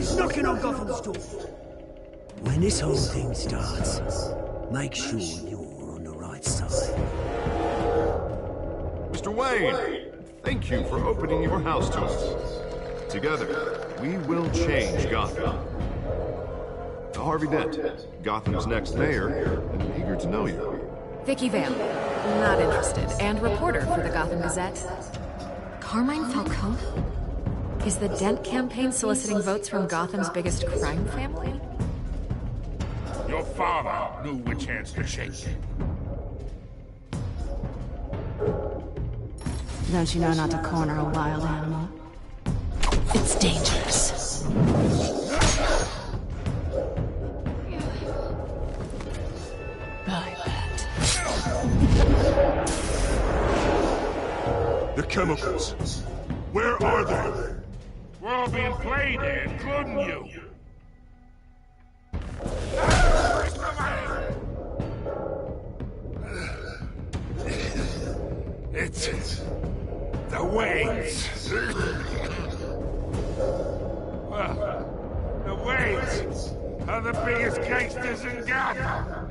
is knocking on Gotham's door. When this whole thing starts, make sure you're on the right side. Mr. Wayne, thank you for opening your house to us. Together, we will change Gotham. Harvey Dent, Gotham's next mayor, and eager to know you. Vicky Vale, not interested, and reporter for the Gotham Gazette. Carmine Falcone? Is the Dent campaign soliciting votes from Gotham's biggest crime family? Your father knew which hands to shake. Don't you know not to corner a wild animal? It's dangerous. Bye, Bat. The chemicals. Where are they? We're all being played, including you. It's the Waynes. Well, the Waynes are the biggest gangsters in Gotham.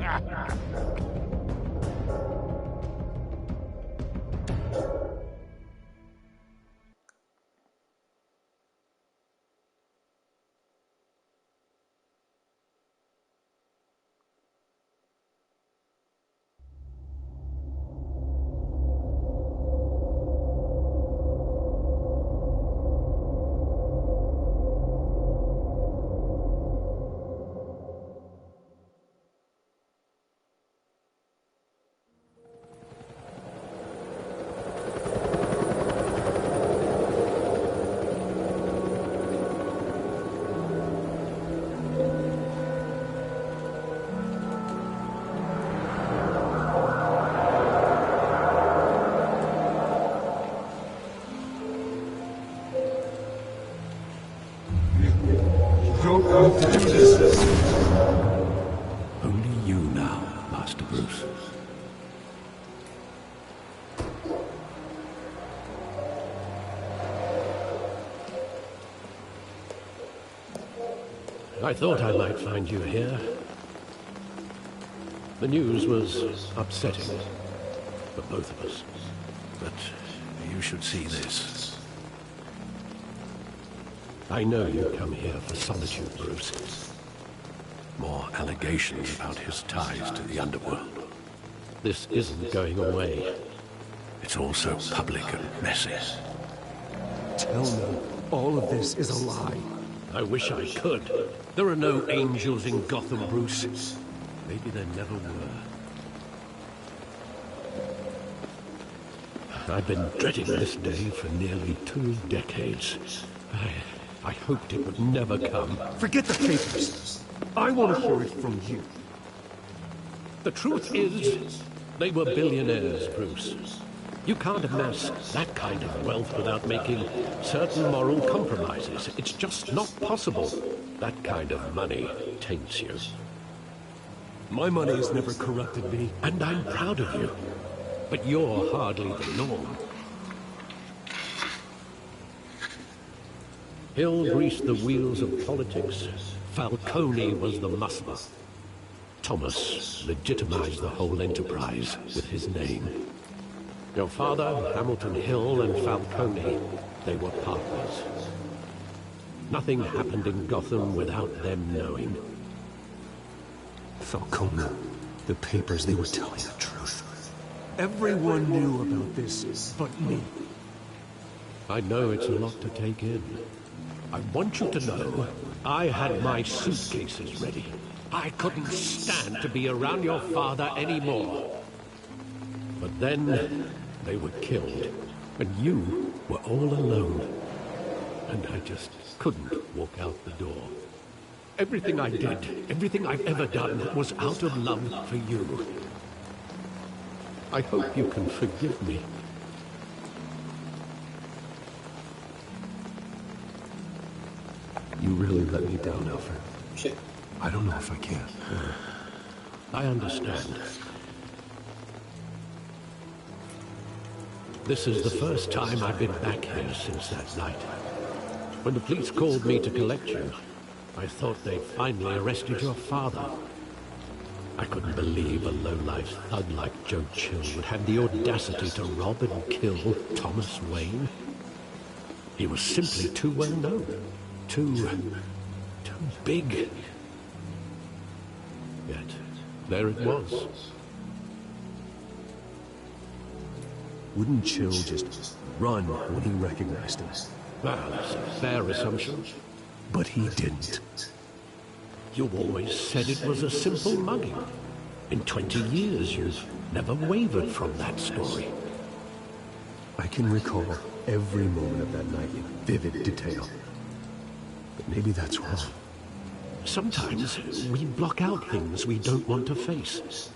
Only you now, Master Bruce. I thought I might find you here. The news was upsetting for both of us. But you should see this. I know you come here for solitude, Bruce. More allegations about his ties to the underworld. This isn't going away. It's all so public and messy. Tell me, all of this is a lie. I wish I could. There are no angels in Gotham, Bruce. Maybe there never were. I've been dreading this day for nearly 2 decades. I hoped it would never come. Forget the papers. I want to hear it from you. The truth is, they were billionaires, Bruce. You can't amass that kind of wealth without making certain moral compromises. It's just not possible. That kind of money taints you. My money has never corrupted me. And I'm proud of you. But you're hardly the norm. Hill greased the wheels of politics. Falcone was the muscle. Thomas legitimized the whole enterprise with his name. Your father, Hamilton Hill, and Falcone, they were partners. Nothing happened in Gotham without them knowing. Falcone, the papers, they were telling the truth. Everyone knew about this but me. I know it's a lot to take in. I want you to know, I had my suitcases ready. I couldn't stand to be around your father anymore. But then, they were killed, and you were all alone. And I just couldn't walk out the door. Everything I did, everything I've ever done, was out of love for you. I hope you can forgive me. You really let me down, Alfred. Shit. I don't know if I can. I understand. This is the first time I've been back here since that night. When the police called me to collect you, I thought they'd finally arrested your father. I couldn't believe a low-life thug like Joe Chill would have the audacity to rob and kill Thomas Wayne. He was simply too well known. Too big. Yet, there it was. Wouldn't Chill just run when he recognized him? Well, that's a fair assumption. But he didn't. You always said it was a simple mugging. In 20 years, you've never wavered from that story. I can recall every moment of that night in vivid detail. But maybe that's wrong. Sometimes we block out things we don't want to face.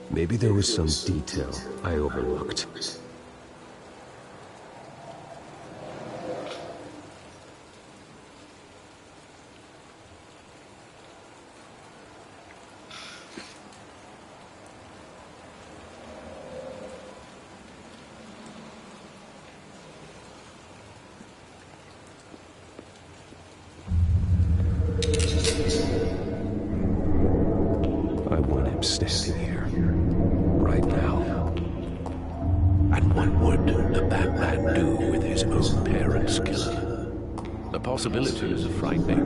Maybe there was some detail I overlooked. Standing here, right now. And what would the Batman do with his own parents' killer? The possibilities are frightening.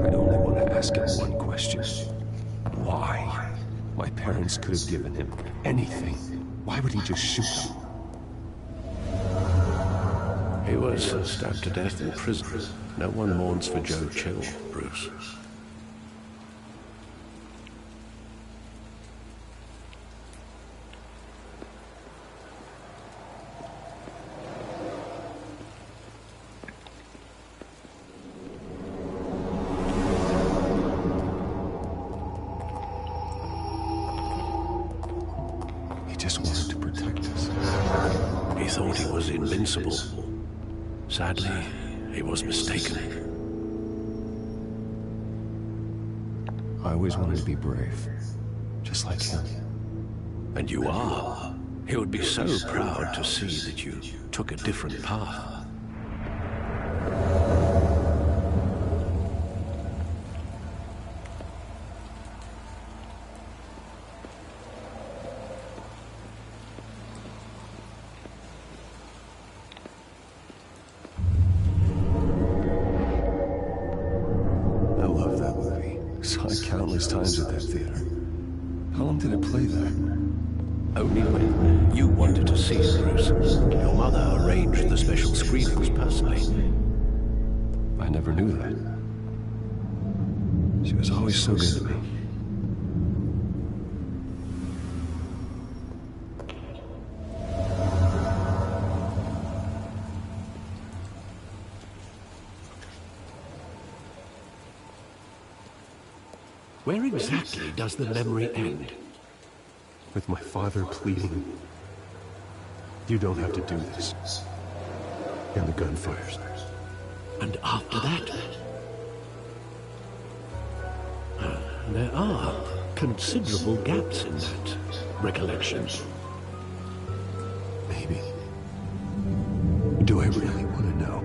I only want to ask him one question. Why? My parents could have given him anything. Why would he just shoot them? He was stabbed to death in prison. No one mourns for Joe Chill, Bruce. Just wanted to protect us. He thought he was invincible. Sadly, he was mistaken. I always wanted to be brave, just like him. And you are. He would be so proud to see that you took a different path. Countless times at that theater. How long did it play there? Only when you wanted to see it, Bruce. Your mother arranged the special screenings personally. I never knew that. She was always so good to me. Where exactly does the memory end? With my father pleading, "You don't have to do this." And the gun fires. And after that? There are considerable gaps in that recollection. Maybe. Do I really want to know?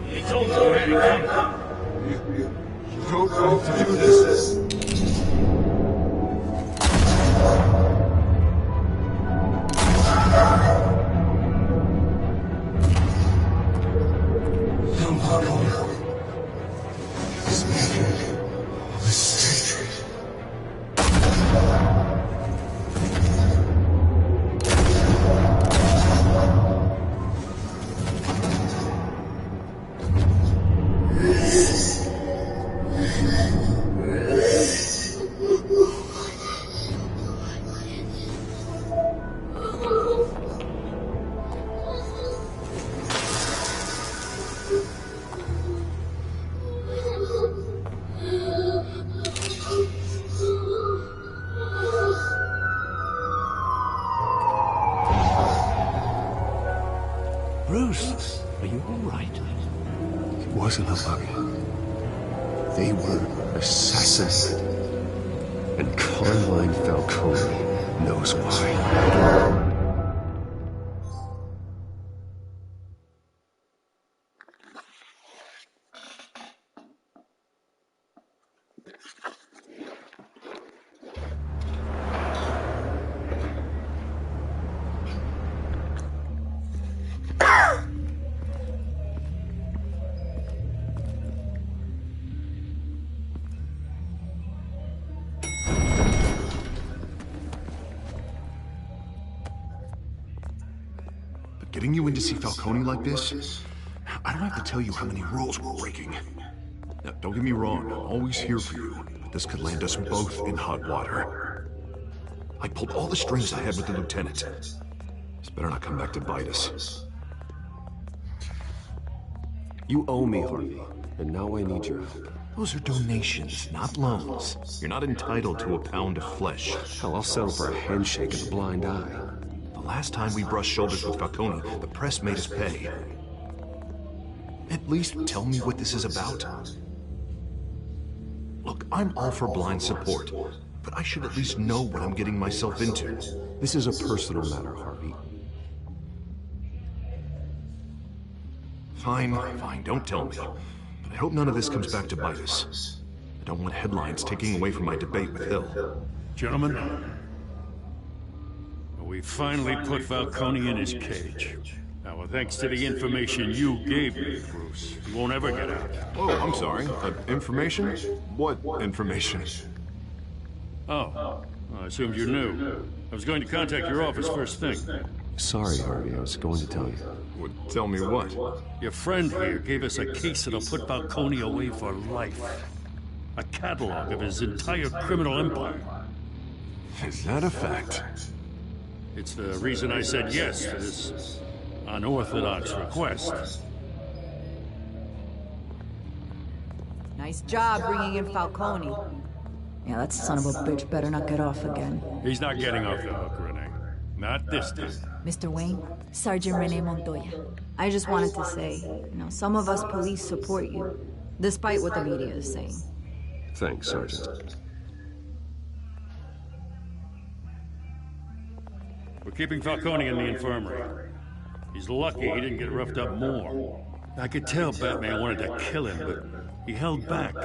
He told you where to come. You don't have to do this. Bruce, are you all right? It wasn't a bug. They were assassinated. And Carmine Falcone knows why. Getting you in to see Falcone like this? I don't have to tell you how many rules we're breaking. Now, don't get me wrong, I'm always here for you, but this could land us both in hot water. I pulled all the strings I had with the lieutenant. This better not come back to bite us. You owe me, Harvey, and now I need your help. Those are donations, not loans. You're not entitled to a pound of flesh. Hell, I'll settle for a handshake and a blind eye. The last time we brushed shoulders with Falcone, the press made us pay. At least tell me what this is about. Look, I'm all for blind support, but I should at least know what I'm getting myself into. This is a personal matter, Harvey. Fine, don't tell me. But I hope none of this comes back to bite us. I don't want headlines taking away from my debate with Hill. Gentlemen, we finally put Falcone in his cage. Now, thanks to the information you gave me, Bruce, he won't ever get out. Oh, I'm sorry. Information? What information? Oh, I assumed you knew. I was going to contact your office first thing. Sorry, Harvey, I was going to tell you. Well, tell me what? Your friend here gave us a case that'll put Falcone away for life. A catalog of his entire criminal empire. Is that a fact? It's the reason I said yes to this unorthodox request. Nice job bringing in Falcone. Yeah, that son of a bitch better not get off again. He's not getting off the hook, Renee. Not this time. Mr. Wayne, Sergeant Renee Montoya. I just wanted to say, some of us police support you, despite what the media is saying. Thanks, Sergeant. We're keeping Falcone in the infirmary. He's lucky he didn't get roughed up more. I could tell Batman wanted to kill him, but he held back.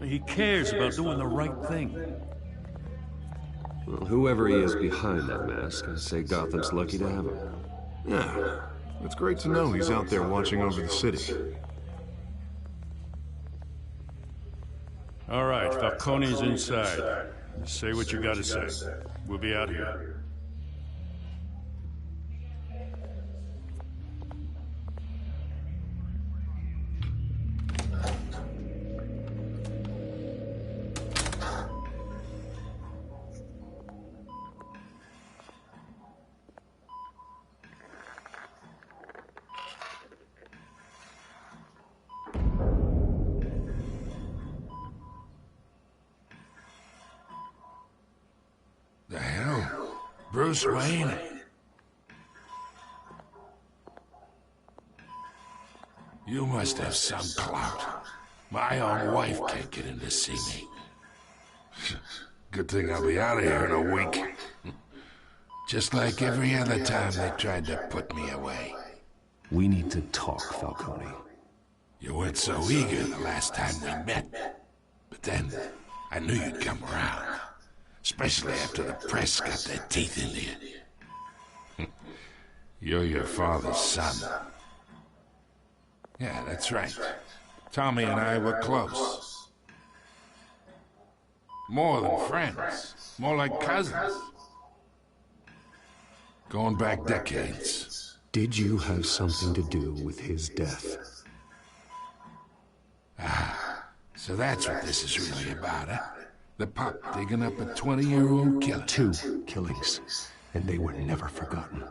He cares about doing the right thing. Well, whoever he is behind that mask, I say Gotham's lucky to have him. Yeah, it's great to know he's out there watching over the city. All right, Falcone's inside. Say what you gotta say. We'll be out here. The hell? Bruce Wayne? You must have some clout. My own wife can't get in to see me. Good thing I'll be out of here in a week. Just like every other time they tried to put me away. We need to talk, Falcone. You weren't so eager the last time we met. But then, I knew you'd come around. Especially after the press got their teeth into you. You're your father's son. Yeah, that's right. Tommy and I were close. More than friends. More like cousins. Going back decades. Did you have something to do with his death? Ah, so that's what this is really about, huh? The pup digging up a 20-year-old killer. 2 killings, and they were never forgotten.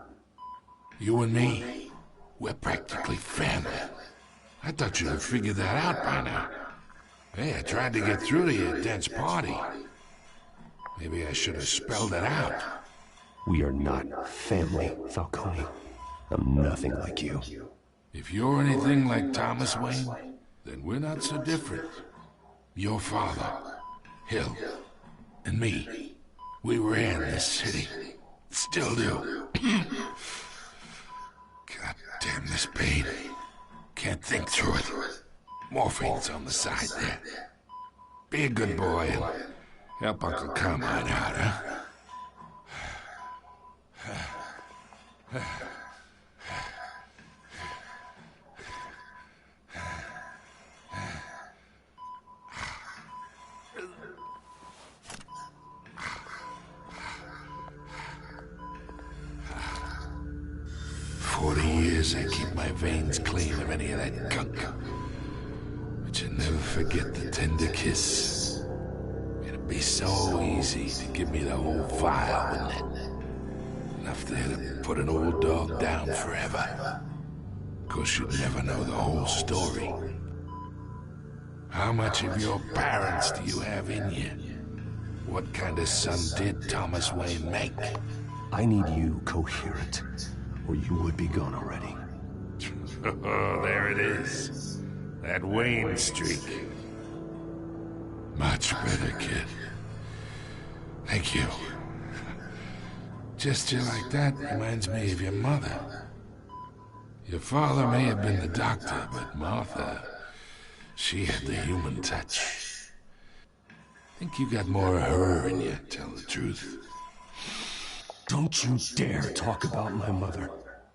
You and me, we're practically family. I thought you'd have figured that out by now. Hey, I tried to get through to your dense party. Maybe I should have spelled it out. We are not family, Falcone. I'm nothing like you. If you're anything like Thomas Wayne, then we're not so different. Your father, Hill, and me, we ran this city. Still do. God damn this pain. Can't think through it. Morphine's on the side there. Be a good boy and help Uncle Carmine out, huh? 40 years I keep my veins clean of any of that gunk. But you never forget the tender kiss. It'd be so easy to give me the whole vial, wouldn't it? Enough there to put an old dog down forever. Of course, you'd never know the whole story. How much of your parents do you have in you? What kind of son did Thomas Wayne make? I need you coherent, or you would be gone already. Oh, there it is. That Wayne streak. Much better, kid. Thank you. Gesture like that reminds me of your mother. Your father may have been the doctor, but Martha, she had the human touch. I think you got more of her in you, tell the truth. Don't you dare talk about my mother.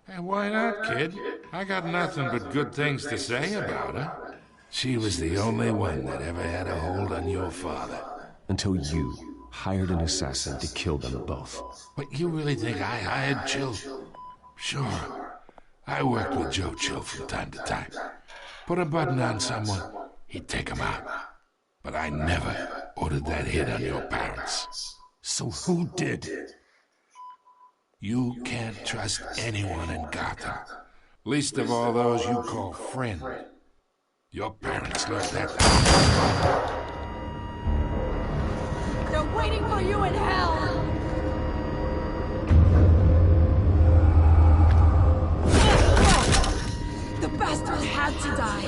Hey, why not, kid? I got nothing but good things to say about her. She was the only one that ever had a hold on your father. Until you hired an assassin to kill them both. But you really think I hired Chill? Sure. I worked with Joe Chill from time to time. Put a button on someone, he'd take him out. But I never ordered that hit on your parents. So who did? You can't trust anyone in Gotham. Least of all those you call friend. Your parents learned that. They're waiting for you in hell! The bastard had to die.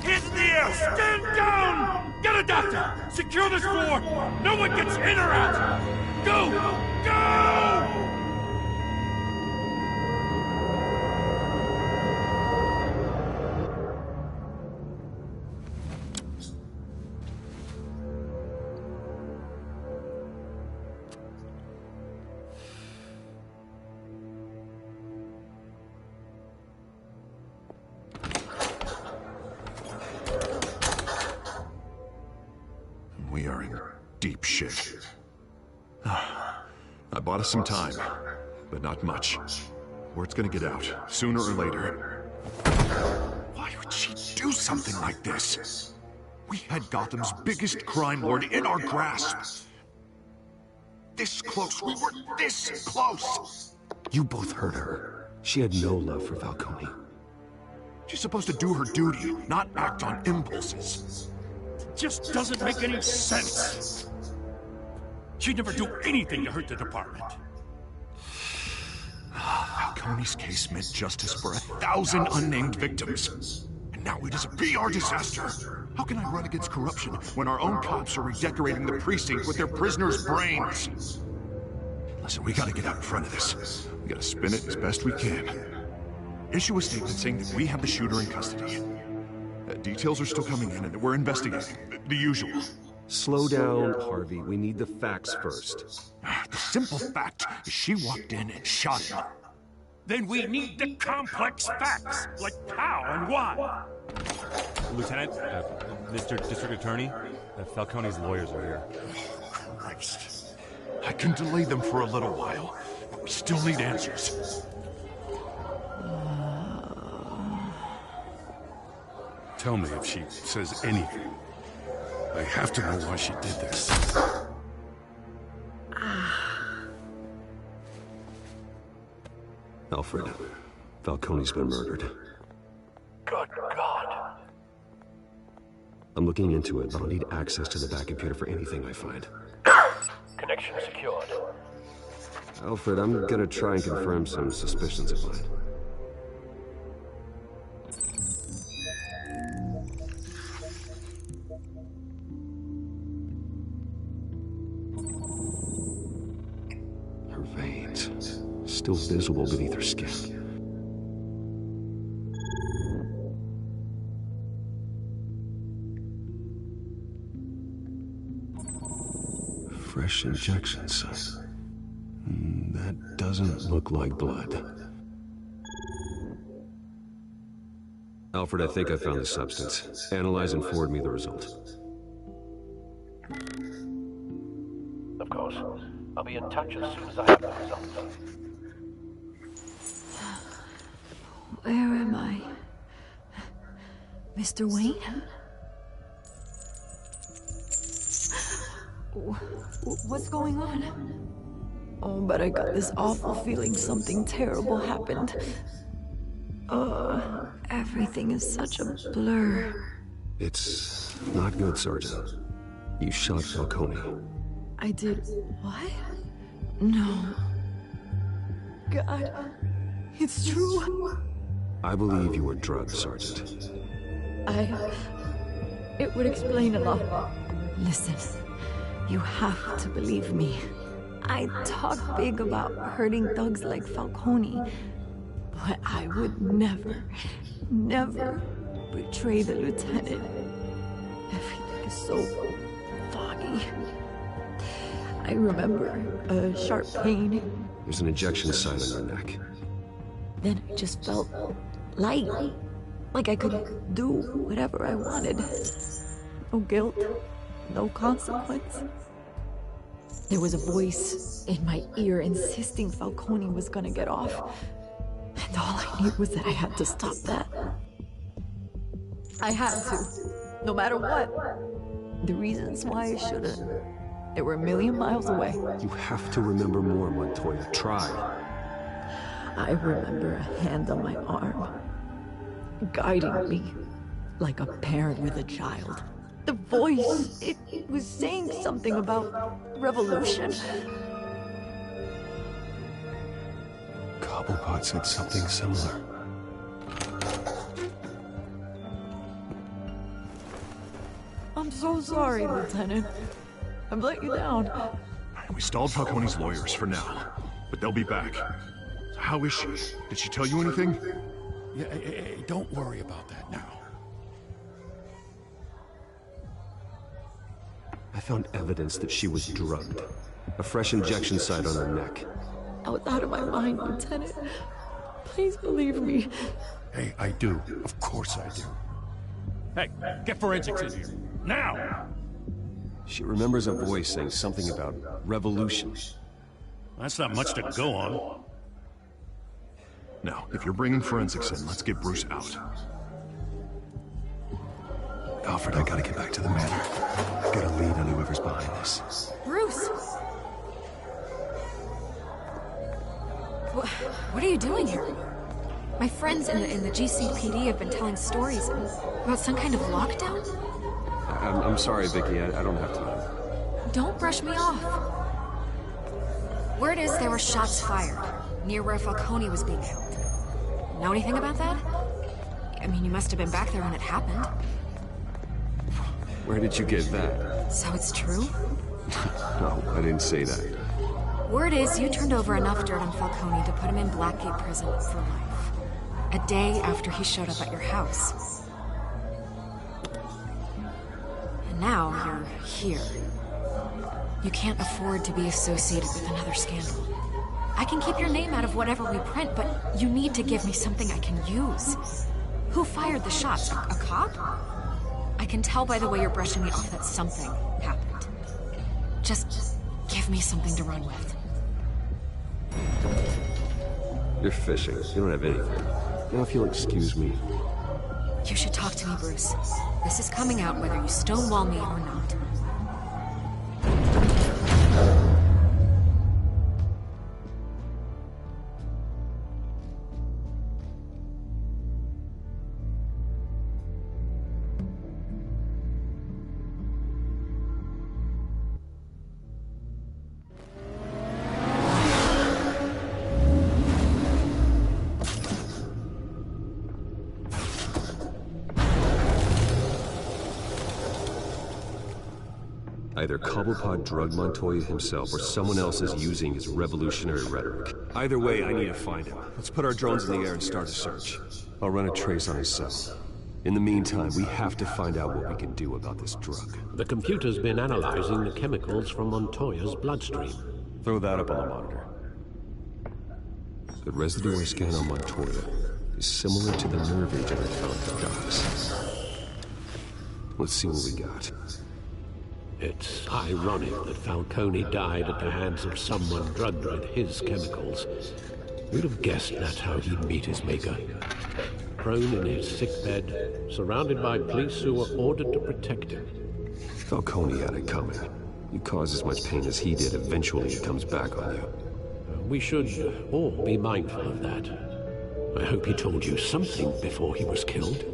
Hands in the air! Stand down! Get a doctor! Secure this floor! No one gets in or out! Go! Go! We are in deep shit. I bought us some time, but not much. Word's gonna get out, sooner or later. Why would she do something like this? We had Gotham's biggest crime lord in our grasp. This close, we were this close! You both hurt her. She had no love for Falcone. She's supposed to do her duty, not act on impulses. Just doesn't make any sense. She'd never do anything to hurt the department. Falcone's case meant justice for 1,000 unnamed victims. And now it is a PR disaster. How can I run against corruption when our own cops are redecorating the precinct with their prisoners' brains? Listen, we gotta get out in front of this. We gotta spin it as best we can. Issue a statement saying that we have the shooter in custody. Details are still coming in and we're investigating. The usual. Slow down, Harvey. We need the facts first. The simple fact is she walked in and shot him. Then we need the complex facts, like how and why. Lieutenant, Mr. District Attorney, Falcone's lawyers are here. Christ. I can delay them for a little while, but we still need answers. Tell me if she says anything. I have to know why she did this. Alfred, Falcone's been murdered. Good God. I'm looking into it, but I'll need access to the back computer for anything I find. Connection secured. Alfred, I'm gonna try and confirm some suspicions of mine. Her veins, still visible beneath her skin. Fresh injection site. That doesn't look like blood. Alfred, I think I found the substance. Analyze and forward me the result. Of course. I'll be in touch as soon as I have the results. Where am I? Mr. Wayne? What's going on? Oh, but I got this awful feeling something terrible happened. Everything is such a blur. It's not good, Sergeant. You shot Falcone. I did what? No. God, it's true. I believe you were drugged, Sergeant. It would explain a lot. Listen, you have to believe me. I talk big about hurting thugs like Falcone, but I would never betray the lieutenant. Everything is so foggy. I remember a sharp pain. There's an injection site on your neck. Then I just felt light, like I could do whatever I wanted. No guilt, no consequence. There was a voice in my ear insisting Falcone was gonna get off. And all I knew was that I had to stop that. I had to, no matter what. The reasons why I shouldn't, they were a million miles away. You have to remember more, Montoya. Try. I remember a hand on my arm, guiding me like a parent with a child. The voice, it was saying something about revolution. Cobblepot said something similar. I'm so sorry, Lieutenant. I've let you down. We stalled Falcone's lawyers for now, but they'll be back. How is she? Did she tell you anything? Yeah, hey, don't worry about that now. I found evidence that she was drugged. A fresh injection site on her neck. I was out of my mind, Lieutenant. Please believe me. Hey, I do. Of course I do. Hey, get forensics in here. Now! She remembers a voice saying something about revolution. That's not much to go on. Now, if you're bringing forensics in, let's get Bruce out. Alfred, I gotta get back to the manor. I've got a lead on whoever's behind this. Bruce! What are you doing here? My friends in the GCPD have been telling stories about some kind of lockdown? I'm sorry, Vicky. I don't have time. Don't brush me off. Word is there were shots fired near where Falcone was being held. Know anything about that? I mean, you must have been back there when it happened. Where did you get that? So it's true? No, I didn't say that. Word is you turned over enough dirt on Falcone to put him in Blackgate Prison for life. A day after he showed up at your house. And now you're here. You can't afford to be associated with another scandal. I can keep your name out of whatever we print, but you need to give me something I can use. Who fired the shots? A cop? I can tell by the way you're brushing me off that something happened. Just give me something to run with. You're fishing. You don't have anything. Now, if you'll excuse me. You should talk to me, Bruce. This is coming out whether you stonewall me or not. Either Cobblepot drugged Montoya himself or someone else is using his revolutionary rhetoric. Either way, I need to find him. Let's put our drones in the air and start a search. I'll run a trace on his cell. In the meantime, we have to find out what we can do about this drug. The computer's been analyzing the chemicals from Montoya's bloodstream. Throw that up on the monitor. The residue scan on Montoya is similar to the nerve agent I found at the docks. Let's see what we got. It's ironic that Falcone died at the hands of someone drugged with his chemicals. Who'd have guessed that's how he'd meet his maker? Prone in his sickbed, surrounded by police who were ordered to protect him. Falcone had it coming. You cause as much pain as he did, eventually it comes back on you. We should all be mindful of that. I hope he told you something before he was killed.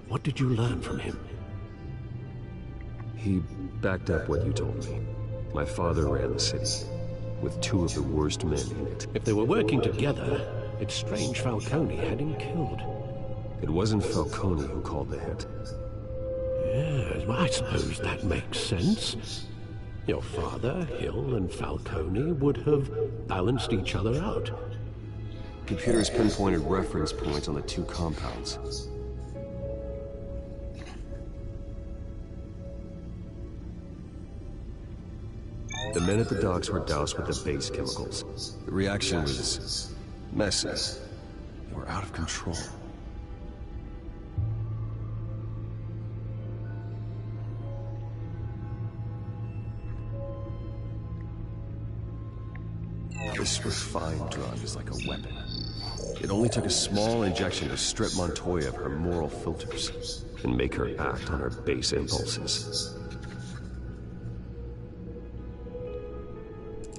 What did you learn from him? He backed up what you told me. My father ran the city, with two of the worst men in it. If they were working together, it's strange Falcone had him killed. It wasn't Falcone who called the hit. Yes, well, I suppose that makes sense. Your father, Hill, and Falcone would have balanced each other out. Computer's pinpointed reference points on the two compounds. The men at the docks were doused with the base chemicals. The reaction was messy. They were out of control. This refined drug is like a weapon. It only took a small injection to strip Montoya of her moral filters and make her act on her base impulses.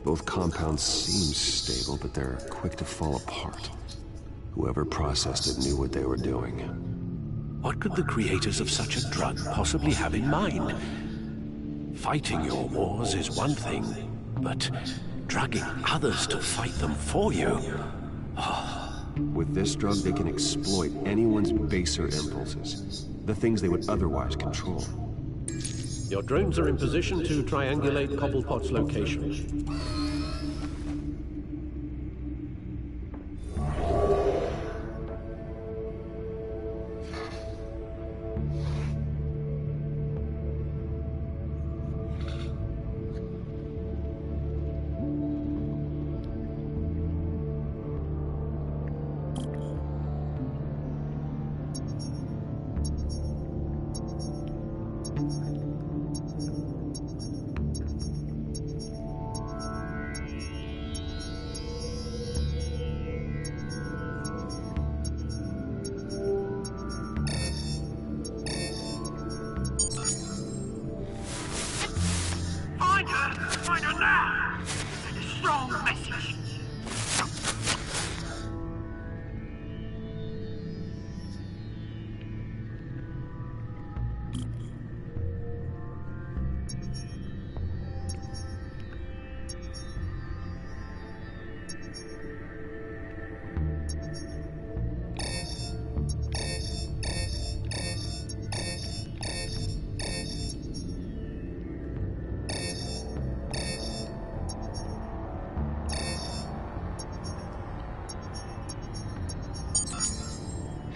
Both compounds seem stable, but they're quick to fall apart. Whoever processed it knew what they were doing. What could the creators of such a drug possibly have in mind? Fighting your wars is one thing, but drugging others to fight them for you? With this drug, they can exploit anyone's baser impulses, the things they would otherwise control. Your drones are in position to triangulate Cobblepot's location. Find her now! Send a strong message.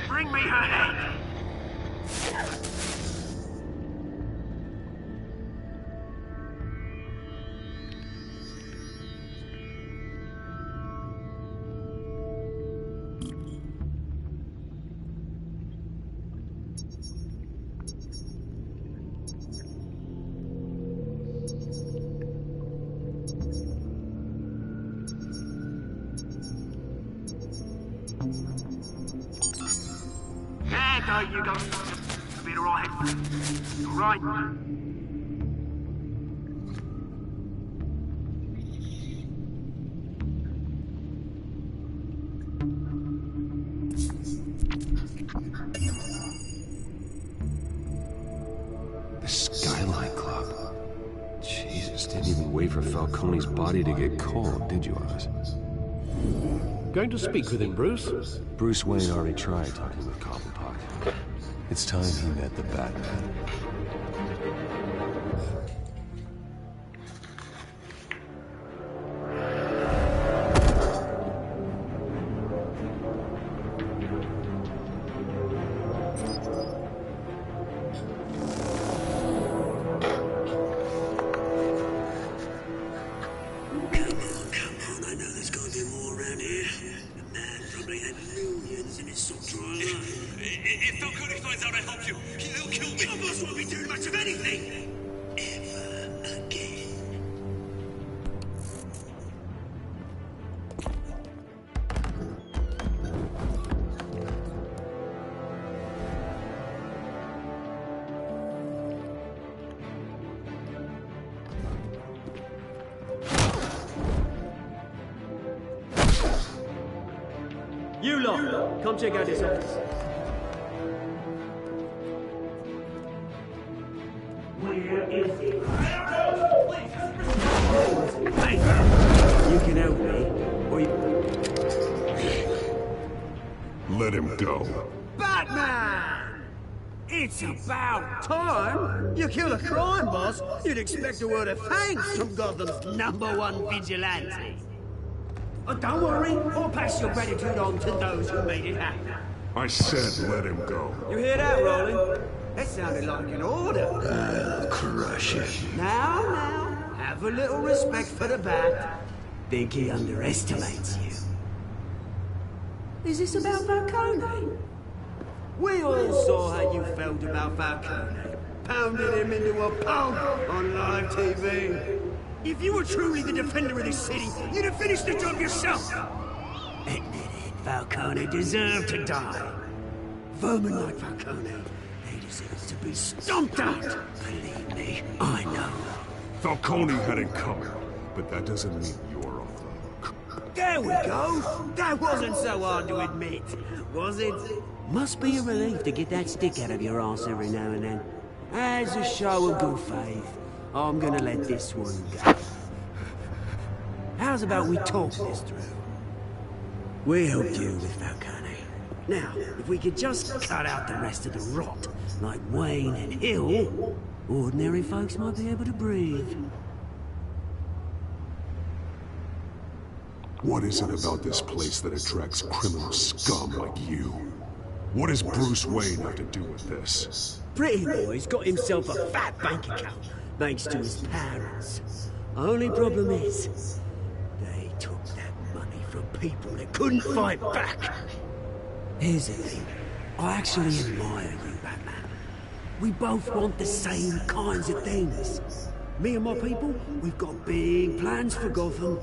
Bring me her head! There you go. You'll be alright. Alright. The Skyline Club. Jesus, didn't even wait for Falcone's body to get cold, did you, Oz? Going to speak with him, Bruce? Bruce Wayne already tried talking with Cobblepot. It's time he met the Batman. If Falcone finds out I helped you, he'll kill me. Your boss won't be doing much of anything. Ever again. You lot, come check out this office. Where is it? Hey, you can help me, or you... Let him go. Batman! It's about time! You kill a crime boss, you'd expect a word of thanks from Gotham's #1 vigilante. Oh, don't worry, I'll pass your gratitude on to those who made it happen. I said let him go. You hear that, Roland? That sounded like an order. I'll crush him. Now, have a little respect for the Bat. Think he underestimates you. Is this about Falcone? We all saw how you felt about Falcone. Pounded him into a pulp on live TV. If you were truly the defender of this city, you'd have finished the job yourself. Admit it, Falcone deserved to die. Vermin like Falcone, they deserve to be stomped out. Believe me, I know. Falcone had it coming, but that doesn't mean you're off the hook. There we go. That wasn't so hard to admit, was it? Must be a relief to get that stick out of your arse every now and then. As a show of good faith, I'm gonna let this one go. How's about we talk this through? We helped you with Falcone. Now, if we could just cut out the rest of the rot, like Wayne and Hill, ordinary folks might be able to breathe. What is it about this place that attracts criminal scum like you? What does Bruce Wayne have to do with this? Pretty boy's got himself a fat bank account, thanks to his parents. Only problem is, they took that money from people that couldn't fight back. Here's the thing. I actually admire you, Batman. We both want the same kinds of things. Me and my people, we've got big plans for Gotham.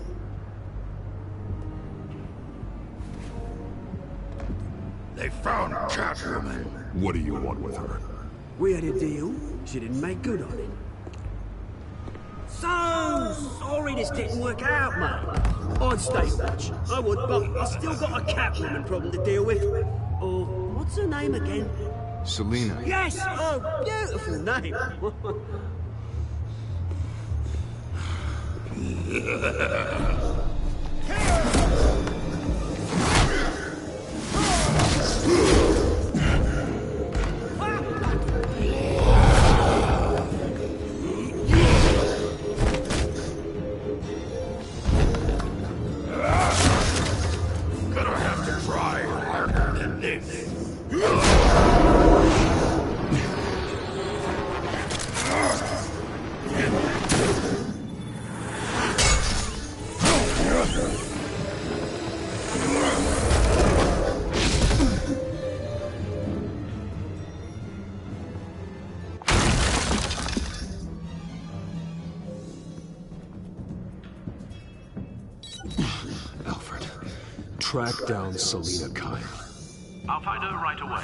They found Catwoman. What do you want with her? We had a deal. She didn't make good on it. So sorry this didn't work out, mate. I'd stay watch. I would, but I still got a Catwoman problem to deal with. Or, what's her name again? Selina. Yes! Oh, beautiful name. Gonna have to try harder than this. Alfred, track down Selina Kyle. I'll find her right away.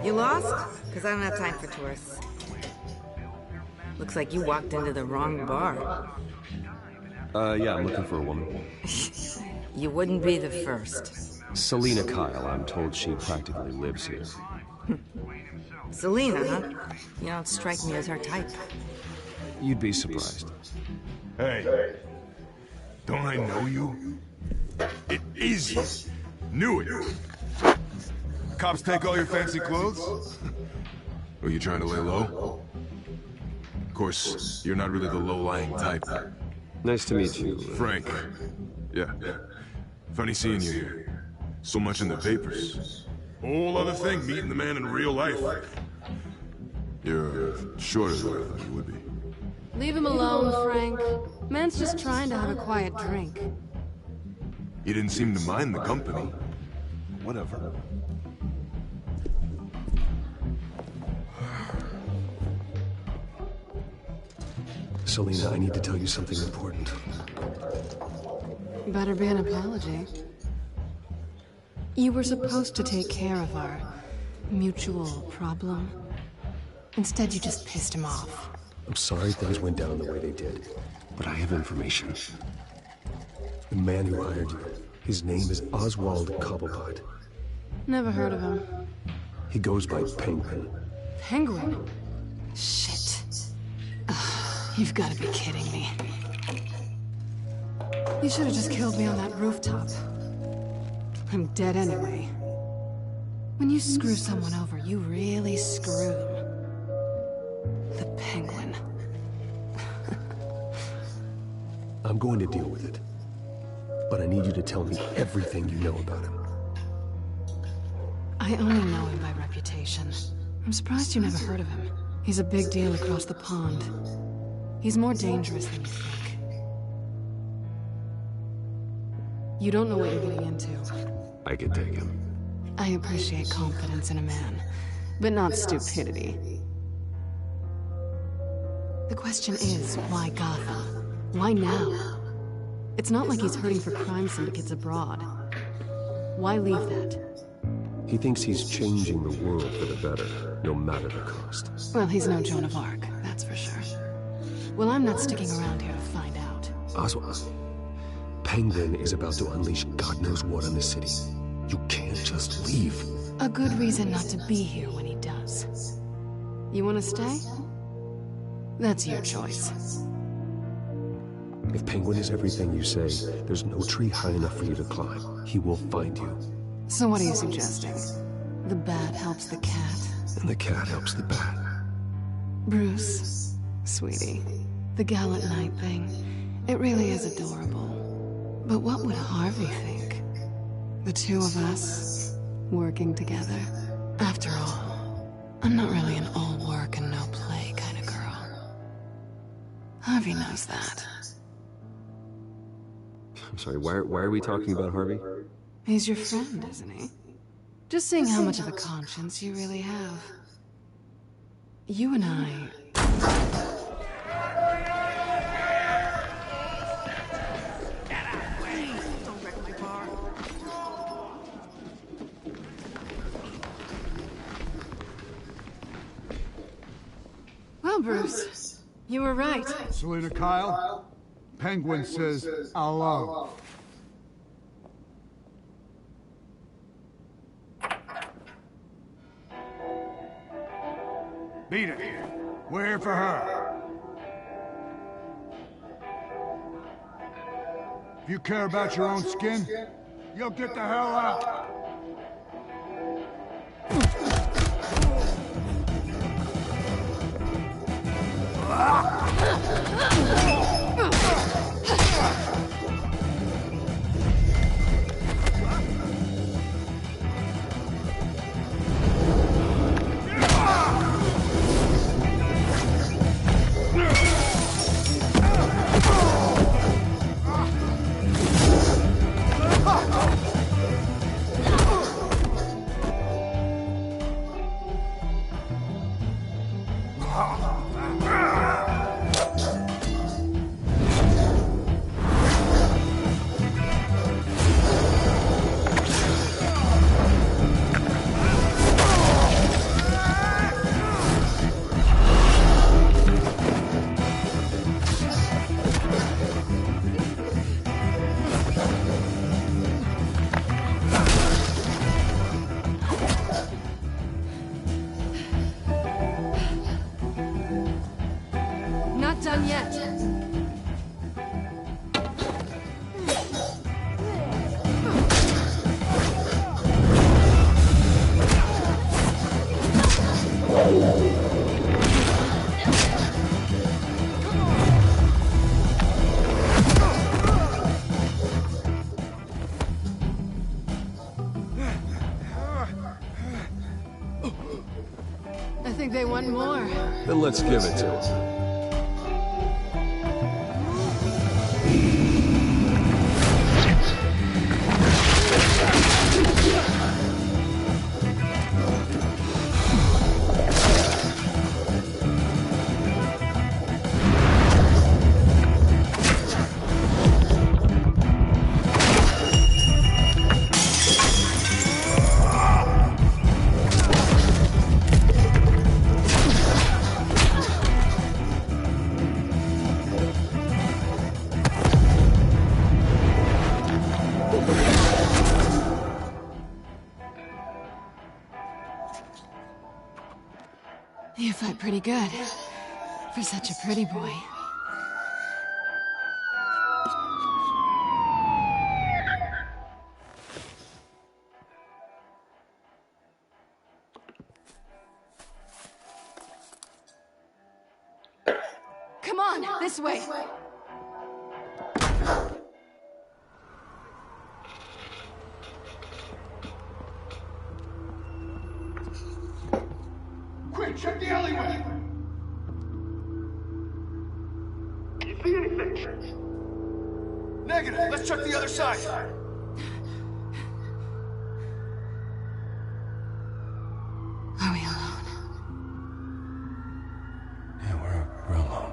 You lost? Because I don't have time for tourists. Looks like you walked into the wrong bar. Yeah, I'm looking for a woman. You wouldn't be the first. Selina Kyle, I'm told she practically lives here. Selina, huh? You don't strike me as her type. You'd be surprised. Hey, don't I know you? It is you. Knew it. Cops take all your fancy clothes? Are you trying to lay low? Of course, you're not really the low-lying type. Nice to meet you. Frank. Yeah. Funny seeing you here. So much in the papers. Whole other thing, meeting the man in real life. You're shorter than I thought you would be. Leave him alone, Frank. Man's just trying to have a quiet drink. You didn't seem to mind the company. Whatever. Selina, I need to tell you something important. Better be an apology. You were supposed to take care of our mutual problem. Instead, you just pissed him off. I'm sorry things went down the way they did, but I have information. The man who hired you, his name is Oswald Cobblepot. Never heard of him. He goes by Penguin. Penguin? Shit. Ugh, you've got to be kidding me. You should have just killed me on that rooftop. I'm dead anyway. When you screw someone over, you really screw them. The Penguin. I'm going to deal with it. But I need you to tell me everything you know about him. I only know him by reputation. I'm surprised you never heard of him. He's a big deal across the pond. He's more dangerous than you think. You don't know what you're getting into. I can take him. I appreciate confidence in a man, but not stupidity. The question is, why Gotham? Why now? It's not like he's hurting for crime syndicates abroad. Why leave that? He thinks he's changing the world for the better, no matter the cost. Well, he's no Joan of Arc, that's for sure. Well, I'm not sticking around here to find out. Oswald, Penguin is about to unleash God knows what on the city. You can't just leave. A good reason not to be here when he does. You want to stay? That's your choice. If Penguin is everything you say, there's no tree high enough for you to climb. He will find you. So what are you suggesting? The bat helps the cat? And the cat helps the bat. Bruce, sweetie, the gallant knight thing, it really is adorable. But what would Harvey think? The two of us, working together? After all, I'm not really an all work and no play kind of girl. Harvey knows that. I'm sorry, why are we talking about Harvey? He's your friend, isn't he? Just seeing how much of a conscience you really have. You and I... Don't wreck my bar. Well, Bruce, you were right. Selina Kyle, Penguin says hello. Beat it. We're here for her. If you care about your own skin, you'll get the hell out. Done yet. I think they want more. Then let's give it to them. You fight pretty good. For such a pretty boy. Come on, this way. Quick, check the alleyway! You see anything? Negative, let's check the other side. Are we alone? Yeah, we're alone.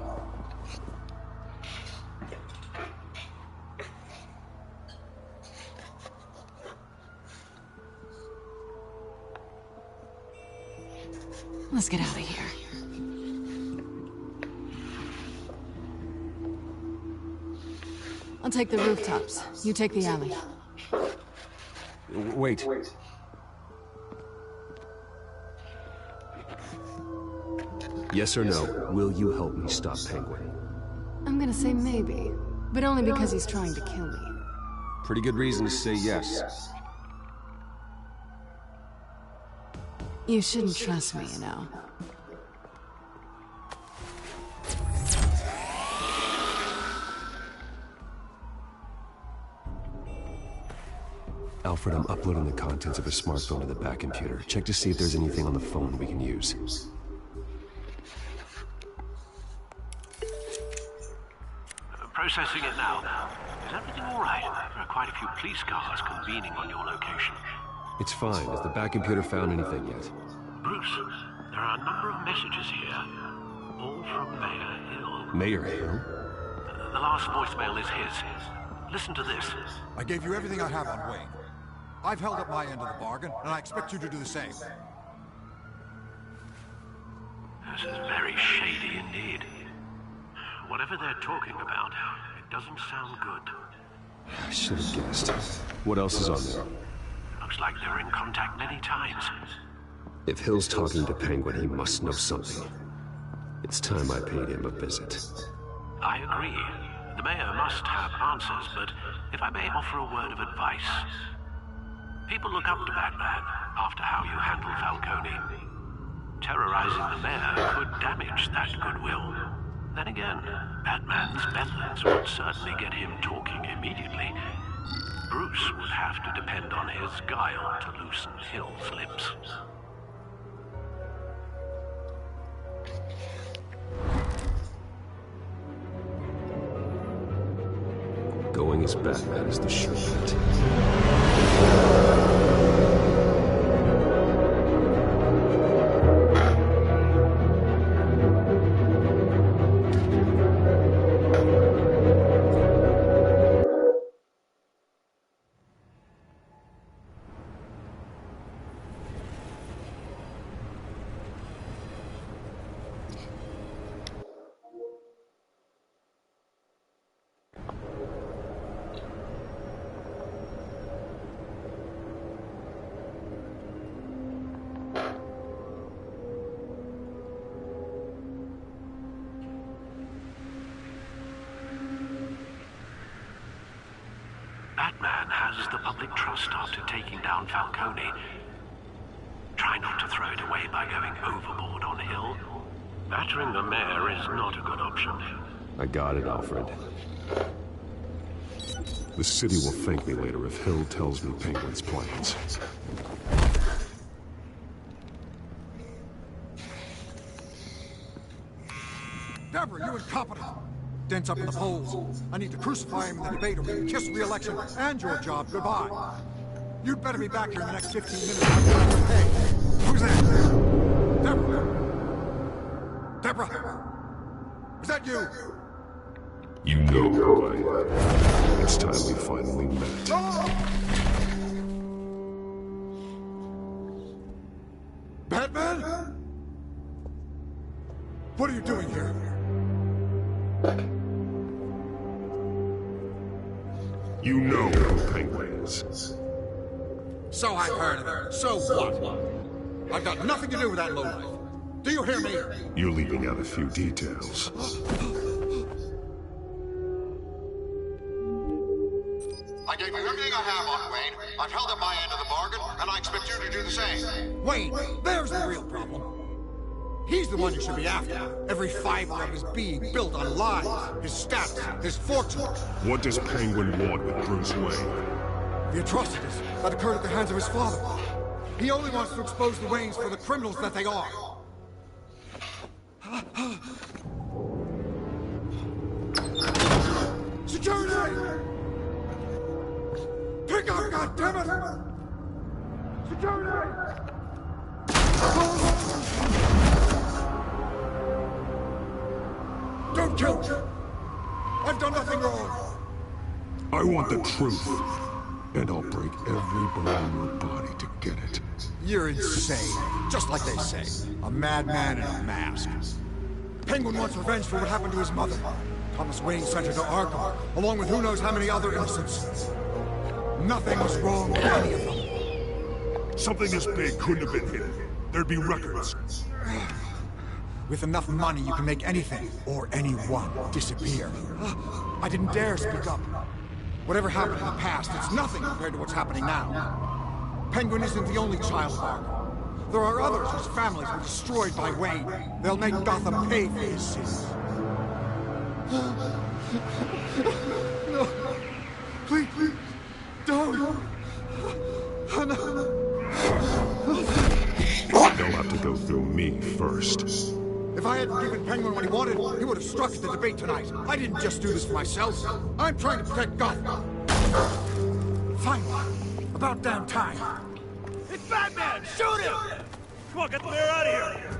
Let's get out of here. I'll take the rooftops. You take the alley. Wait. Yes or no, will you help me stop Penguin? I'm gonna say maybe, but only because he's trying to kill me. Pretty good reason to say yes. You shouldn't trust me, you know. Alfred, I'm uploading the contents of a smartphone to the back computer. Check to see if there's anything on the phone we can use. Processing it now. Is everything all right? There are quite a few police cars convening on your location. It's fine. Has the back computer found anything yet? Bruce, there are a number of messages here. All from Mayor Hill. Mayor Hill? The last voicemail is his. Listen to this. I gave you everything I have on Wayne. I've held up my end of the bargain, and I expect you to do the same. This is very shady indeed. Whatever they're talking about, it doesn't sound good. I should have guessed. What else is on there? Looks like they're in contact many times. If Hill's talking to Penguin, he must know something. It's time I paid him a visit. I agree. The mayor must have answers, but if I may offer a word of advice, People look up to Batman after how you handled Falcone. Terrorizing the mayor could damage that goodwill. Then again, Batman's methods would certainly get him talking immediately. Bruce would have to depend on his guile to loosen Hill's lips. Going as Batman is the sure bet. Batman has the public trust after taking down Falcone. Try not to throw it away by going overboard on Hill. Battering the mayor is not a good option. I got it, Alfred. The city will thank me later if Hill tells me Penguin's plans. Deborah, you incompetent! Dents up in the polls. I need to crucify him in the debate or kiss re-election and your job goodbye. You'd better be back here in the next 15 minutes. Hey, who's that? Deborah? Deborah? Is that you? You know who I am. It's time we finally met. Batman? What are you doing here? You know who Penguin is. So I've heard of him. So what? I've got nothing to do with that lowlife. Do you hear me? You're leaving out a few details. I gave you everything I have on Wayne. I've held up my end of the bargain, and I expect you to do the same. Wayne, there's the real problem. He's the one you should be after. Every fiber of his being built on lies, his status, his fortune. What does Penguin want with Bruce Wayne? The atrocities that occurred at the hands of his father. He only wants to expose the Waynes for the criminals that they are. Security! Pick up, goddammit! Security! Don't kill me! I've done nothing wrong! I want the truth, and I'll break every bone in your body to get it. You're insane. Just like they say. A madman in a mask. Penguin wants revenge for what happened to his mother. Thomas Wayne sent her to Arkham, along with who knows how many other innocents. Nothing was wrong with any of them. Something this big couldn't have been hidden. There'd be records. With enough money, you can make anything, or anyone, disappear. I didn't dare speak up. Whatever happened in the past, it's nothing compared to what's happening now. Penguin isn't the only child of Arkham. There are others whose families were destroyed by Wayne. They'll make Gotham pay for his sins. No. Please, don't. No. They'll have to go through me first. If I hadn't given Penguin what he wanted, he would have struck at the debate tonight. I didn't just do this for myself. I'm trying to protect Gotham. Finally. About damn time. It's Batman! Shoot him! Come on, get the mayor out of here!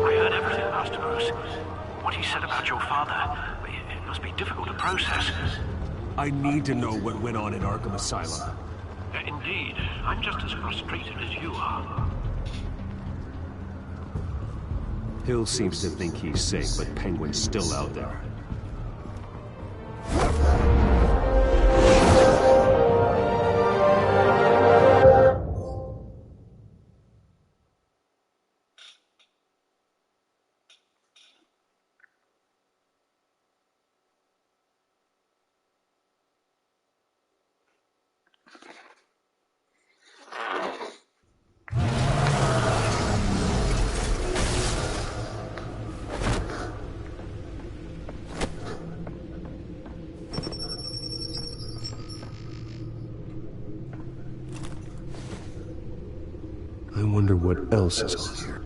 I heard everything, Master Bruce. What he said about your father, it must be difficult to process. I need to know what went on in Arkham Asylum. Indeed. I'm just as frustrated as you are. Hill seems to think he's safe, but Penguin's still out there. wonder what else is on here.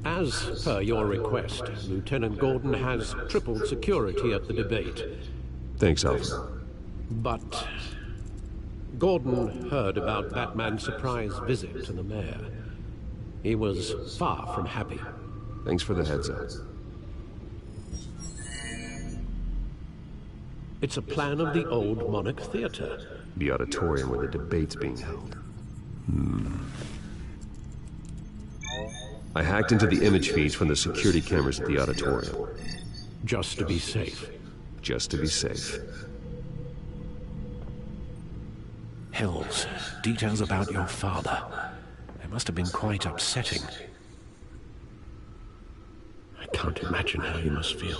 As per your request, Lieutenant Gordon has tripled security at the debate. Thanks, Alpha. But Gordon heard about Batman's surprise visit to the mayor. He was far from happy. Thanks for the heads up. It's a plan of the old Monarch Theater. The auditorium where the debate's being held. I hacked into the image feeds from the security cameras at the auditorium. Just to be safe. Just to be safe. Hills, details about your father. They must have been quite upsetting. I can't imagine how you must feel.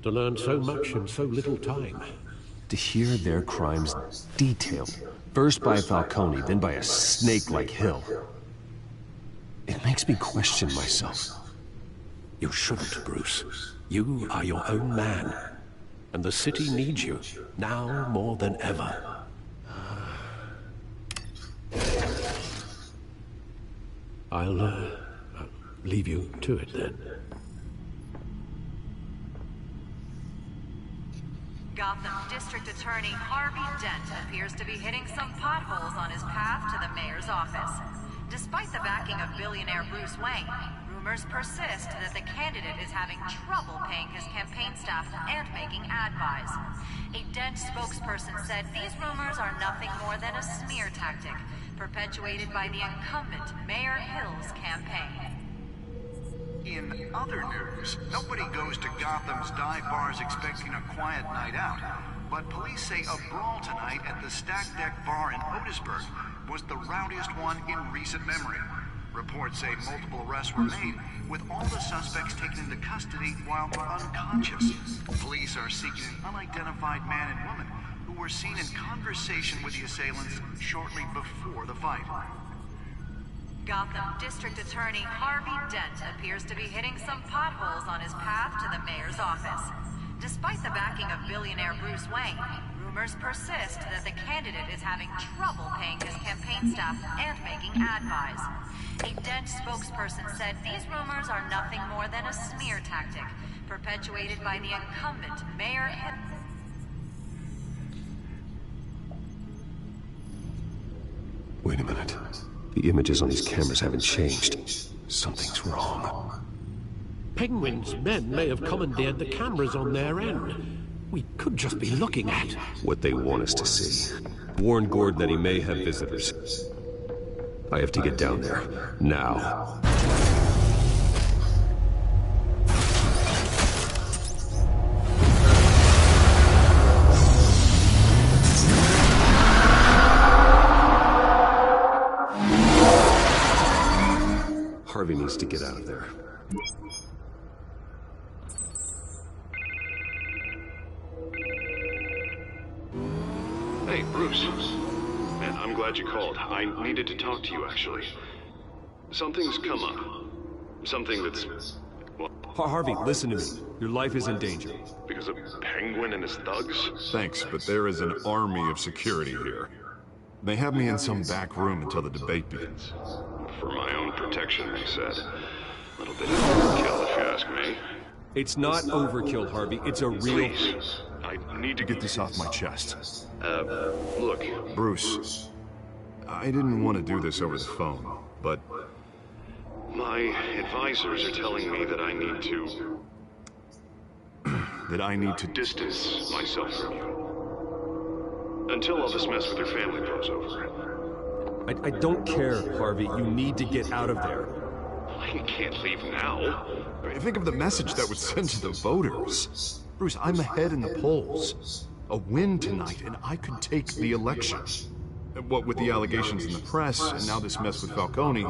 To learn so much in so little time. To hear their crimes detailed, first by Falcone, then by a snake like Hill. It makes me question myself. You shouldn't, Bruce. You are your own man. And the city needs you, now more than ever. I'll leave you to it then. Gotham District Attorney Harvey Dent appears to be hitting some potholes on his path to the mayor's office. Despite the backing of billionaire Bruce Wayne, rumors persist that the candidate is having trouble paying his campaign staff and making ad buys. A Dent spokesperson said these rumors are nothing more than a smear tactic, perpetuated by the incumbent Mayor Hill's campaign. In other news, nobody goes to Gotham's dive bars expecting a quiet night out, but police say a brawl tonight at the Stack Deck Bar in Otisburg was the rowdiest one in recent memory. Reports say multiple arrests were made, with all the suspects taken into custody while unconscious. Police are seeking an unidentified man and woman who were seen in conversation with the assailants shortly before the fight. Gotham District Attorney Harvey Dent appears to be hitting some potholes on his path to the mayor's office. Despite the backing of billionaire Bruce Wayne, rumors persist that the candidate is having trouble paying his campaign staff and making ad buys. A Dent spokesperson said these rumors are nothing more than a smear tactic, perpetuated by the incumbent Mayor Hill. Wait a minute. The images on these cameras haven't changed. Something's wrong. Penguin's men may have commandeered the cameras on their end. We could just be looking at what they want us to see. Warn Gordon that he may have visitors. I have to get down there. Now. Harvey needs to get out of there. Hey, Bruce. Man, I'm glad you called. I needed to talk to you, actually. Something's come up. Something that's... well, Harvey, listen to me. Your life is in danger. because of Penguin and his thugs? Thanks, but there is an army of security here. They have me in some back room until the debate begins. For my own protection, they said. A little bit of overkill, if you ask me. It's not overkill, Harvey. It's a real... Please, I need to get this off my chest. Look... Bruce, I didn't want to do this over the phone, but... my advisors are telling me that I need to... that I need to distance myself from you. Until all this mess with your family blows over. I don't care, Harvey. You need to get out of there. I can't leave now. I mean, think of the message that would send to the voters. Bruce, I'm ahead in the polls. A win tonight, and I could take the election. What with the allegations in the press, and now this mess with Falcone,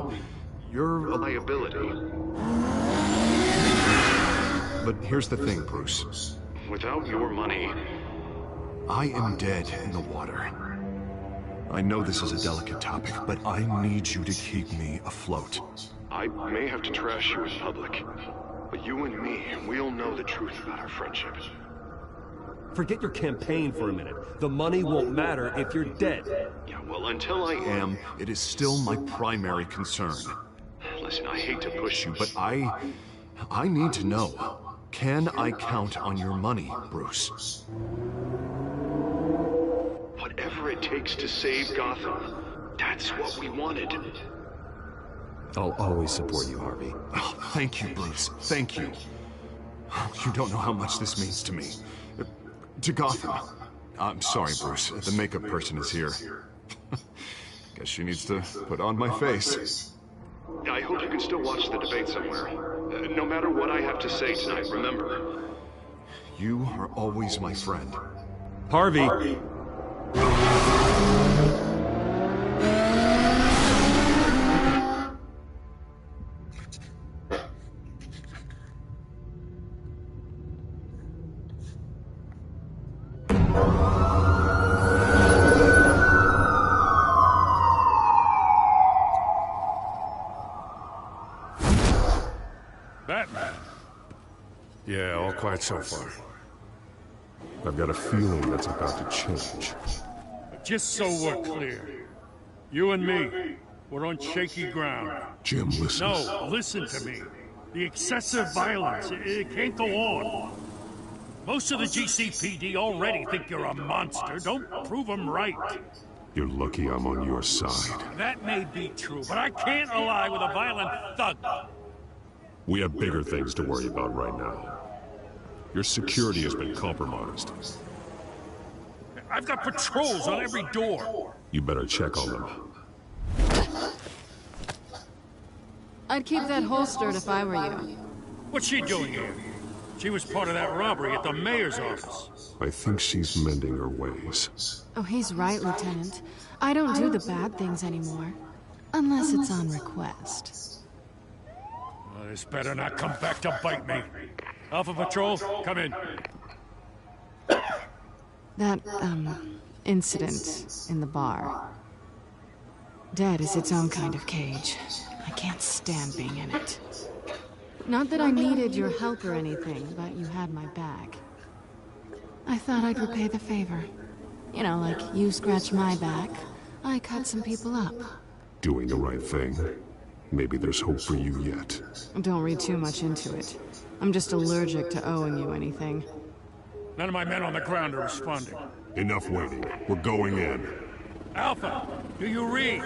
you're a liability. But here's the thing, Bruce. Without your money, I am dead in the water. I know this is a delicate topic, but I need you to keep me afloat. I may have to trash you in public, but you and me, we'll know the truth about our friendship. Forget your campaign for a minute. The money won't matter if you're dead. Yeah, well, until I am, it is still my primary concern. Listen, I hate to push you, but I need to know. Can I count on your money, Bruce? Whatever it takes to save Gotham, that's what we wanted. I'll always support you, Harvey. Oh, thank you, Bruce. Thank you. You don't know how much this means to me. To Gotham. I'm sorry, Bruce. The makeup person is here. Guess she needs to put on my face. I hope you can still watch the debate somewhere. No matter what I have to say tonight, remember. You are always my friend. Harvey! Batman? Yeah, all quiet so far. I've got a feeling that's about to change. Just so we're clear, you and me, we're on shaky ground. Jim, listen. No, listen to me. The excessive violence, it can't go on. Most of the GCPD already think you're a monster. Don't prove them right. You're lucky I'm on your side. That may be true, but I can't ally with a violent thug. We have bigger things to worry about right now. Your security has been compromised. I've got patrols on every door. You better check on them. I'd keep that holstered if I were you. What's she doing here? She was part of that robbery at the mayor's office. I think she's mending her ways. Oh, he's right, Lieutenant. I don't do the bad things anymore. Unless it's on request. This better not come back to bite me. Alpha Patrol, come in. That, incident in the bar. Dead is its own kind of cage. I can't stand being in it. Not that I needed your help or anything, but you had my back. I thought I'd repay the favor. You know, like you scratched my back, I cut some people up. Doing the right thing. Maybe there's hope for you yet. Don't read too much into it. I'm just allergic to owing you anything. None of my men on the ground are responding. Enough waiting. We're going in. Alpha, do you read?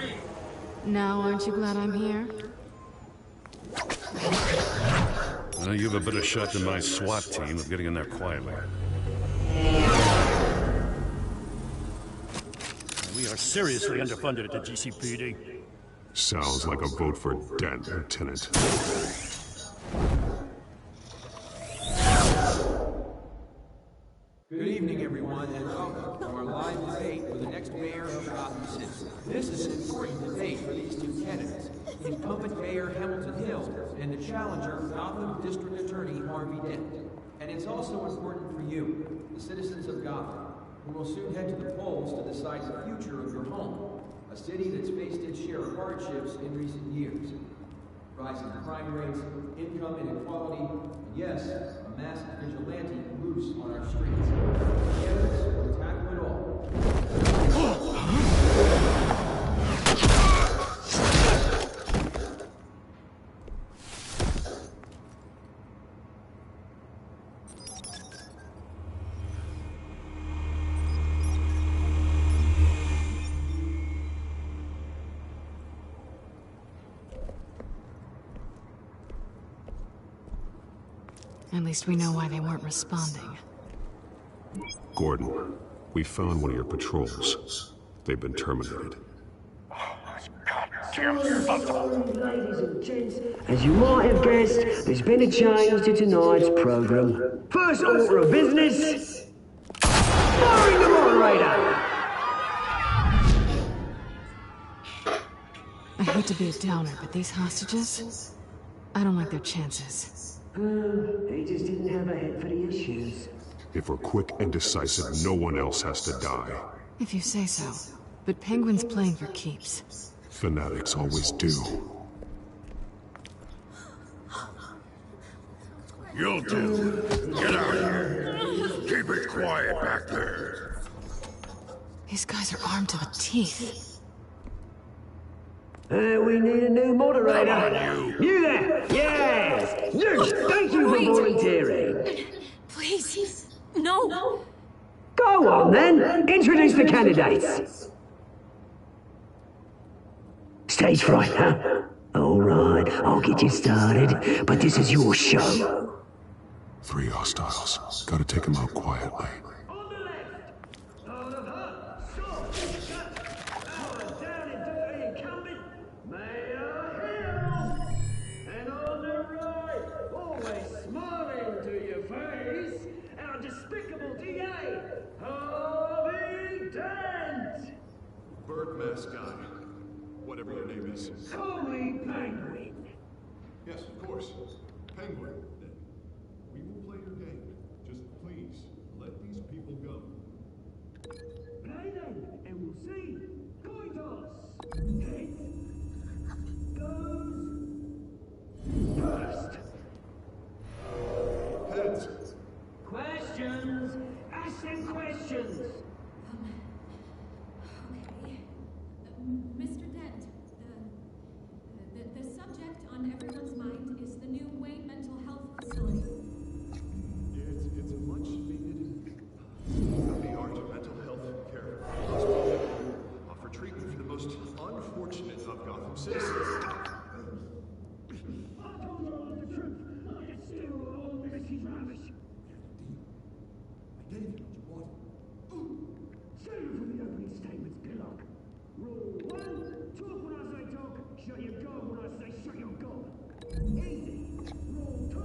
Now, aren't you glad I'm here? Well, you have a better shot than my SWAT team of getting in there quietly. We are seriously underfunded at the GCPD. Sounds like a vote for Dent, Lieutenant. Good evening, everyone, and welcome to our live debate for the next mayor of Gotham City. This is an important debate for these two candidates, incumbent Mayor Hamilton Hill and the challenger, Gotham District Attorney Harvey Dent. And it's also important for you, the citizens of Gotham, who will soon head to the polls to decide the future of your home, a city that's faced its share of hardships in recent years. Rising crime rates, income inequality, and yes, a masked vigilante loose on our streets. Together, we'll tackle it all. At least we know why they weren't responding. Gordon, we found one of your patrols. They've been terminated. Ladies and gents, as you might have guessed, there's been a change to tonight's program. First order of business, firing the moderator. I hate to be a downer, but these hostages, I don't like their chances. They just didn't have a head for the issues. If we're quick and decisive, no one else has to die. If you say so. But Penguin's playing for keeps. Fanatics always do. You'll do. Get out of here. Keep it quiet back there. These guys are armed to the teeth. We need a new moderator. Come on, you there! Yes! You! Thank you for volunteering. Please, no. Go on then. Introduce the candidates. Stage fright, huh? All right, I'll get you started, but this is your show. 3 hostiles. Gotta take them out quietly. Birdmask guy. Whatever your name is. Call me Penguin. Yes, of course. Penguin. We will play your game. Just please, let these people go. Play then, and we'll see. Coin toss. Heads. Goes. First. Heads. Questions. Ask them questions. Mr. Dent, the subject on everyone's mind is the new Wayne Mental Health Facility. It's a much needed state-of-the-art mental health care hospital. Offer treatment for the most unfortunate of Gotham citizens. I told you all the truth. I can steal all Mrs. Ravish. I gave you what you wanted. Save it for the opening statements, Pillock. Rule 1, talk when I say talk, shut your gob when I say shut your gob. Easy. Rule 2,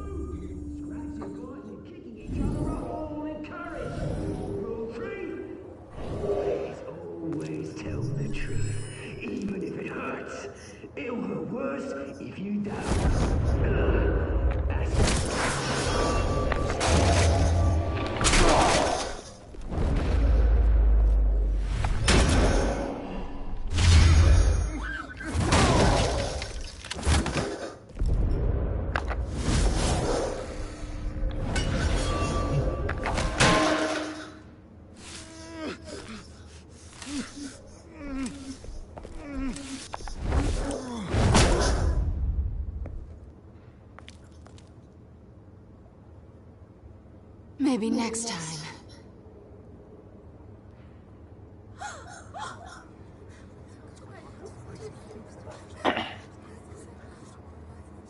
scratch your guys and kicking each other up all encouraged. Rule 3, always tell the truth, even if it hurts. It'll hurt worse if you don't. That's Maybe next time.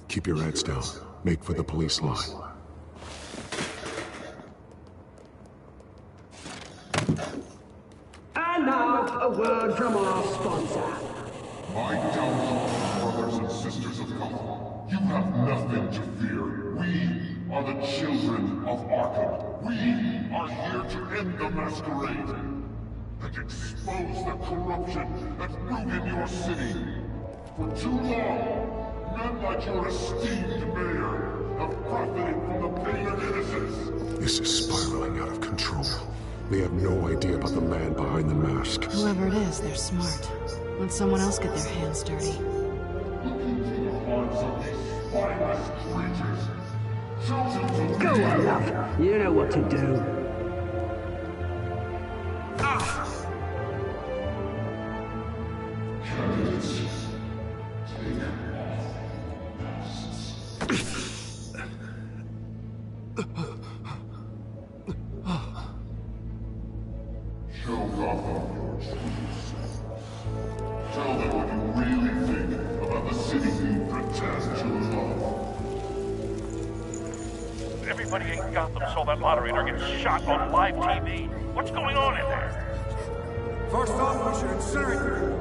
Keep your heads down. Make for the police line. And now, a word from our sponsor. My downfall, brothers and sisters of Gotham. You have nothing to fear. We are the children of Arkham. We are here to end the masquerade and expose the corruption that rooted your city. For too long, men like your esteemed mayor have profited from the pain of innocence. This is spiraling out of control. They have no idea about the man behind the mask. Whoever it is, they're smart. Let someone else get their hands dirty. Look into the hearts of these spineless creatures. Go on, love. You know what to do. Candidates, take off masks. Show Gotham your truth. Tell them what you really think about the city you pretend to love. Everybody in Gotham saw that moderator get shot on live TV. What's going on in there? First off, we should incinerate her.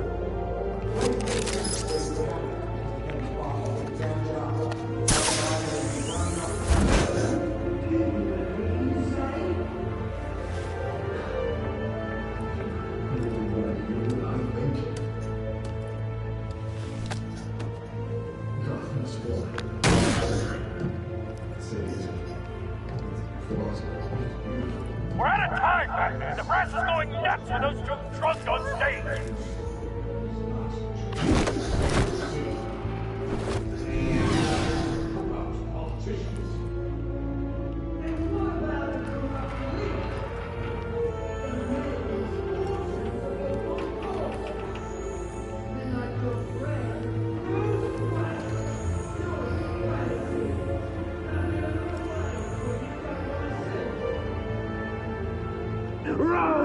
We're out of time, Batman. The press is going nuts with those two drunks on stage.